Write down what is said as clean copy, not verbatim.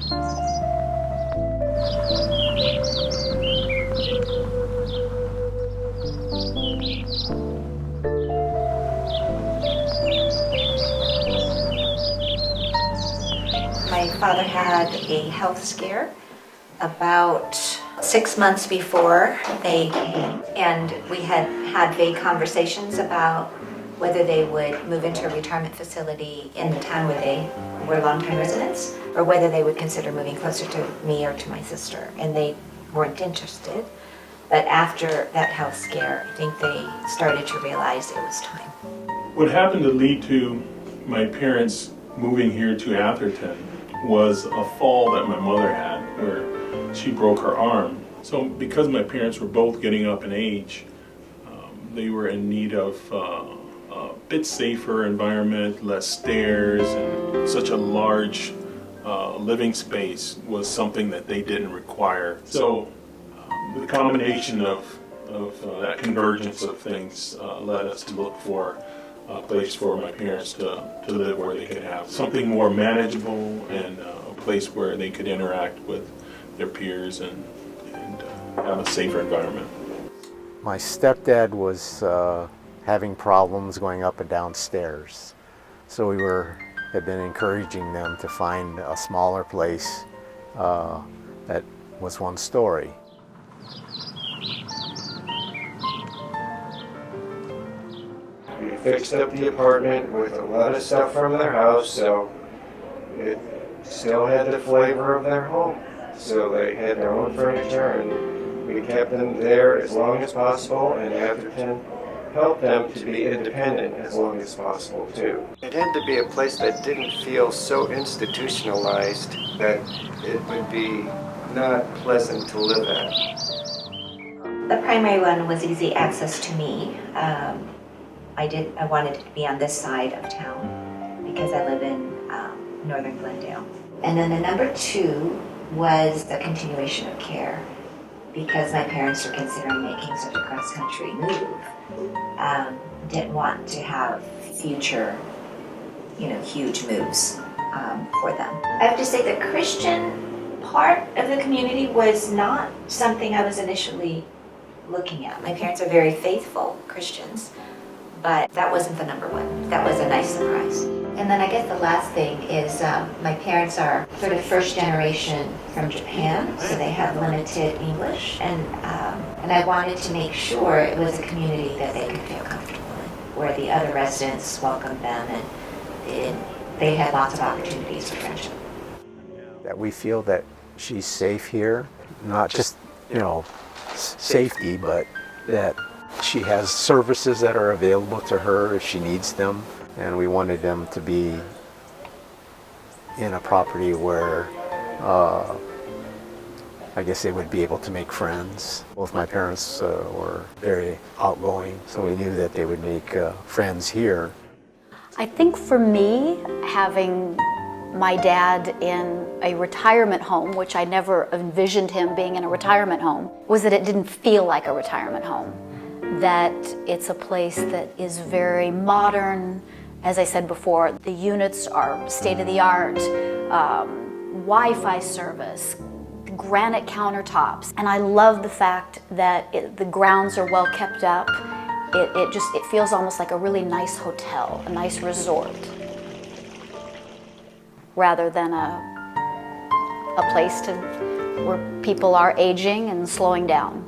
My father had a health scare about 6 months before they came, and we had had vague conversations about whether they would move into a retirement facility in the town where they were longtime residents, or whether they would consider moving closer to me or to my sister, and they weren't interested. But after that health scare, I think they started to realize it was time. What happened to lead to my parents moving here to Atherton was a fall that my mother had where she broke her arm. So because my parents were both getting up in age, they were in need of a bit safer environment, less stairs, and such a large living space was something that they didn't require. So the combination of that convergence of things led us to look for a place for my parents to live where they could have something more manageable and a place where they could interact with their peers and have a safer environment. My stepdad was having problems going up and down stairs, so we had been encouraging them to find a smaller place that was one story. We fixed up the apartment with a lot of stuff from their house, so it still had the flavor of their home. So they had their own furniture, and we kept them there as long as possible, and Atherton helped them to be independent as long as possible too. It had to be a place that didn't feel so institutionalized that it would be not pleasant to live at. The primary one was easy access to me. I wanted it to be on this side of town because I live in northern Glendale. And then the number two was the continuation of care, because my parents were considering making such a cross-country move. Didn't want to have future, huge moves for them. I have to say the Christian part of the community was not something I was initially looking at. My parents are very faithful Christians, but that wasn't the number one. That was a nice surprise. And then I guess the last thing is my parents are sort of first generation from Japan, so they have limited English, and I wanted to make sure it was a community that they could feel comfortable in, where the other residents welcomed them and they had lots of opportunities for friendship. That we feel that she's safe here, not just, safety, but that she has services that are available to her if she needs them. And we wanted them to be in a property where I guess they would be able to make friends. Both my parents were very outgoing, so we knew that they would make friends here. I think for me, having my dad in a retirement home, which I never envisioned him being in a retirement home, was that it didn't feel like a retirement home. That it's a place that is very modern. As I said before, the units are state-of-the-art, Wi-Fi service, granite countertops. And I love the fact that the grounds are well kept up. It feels almost like a really nice hotel, a nice resort, rather than a place where people are aging and slowing down.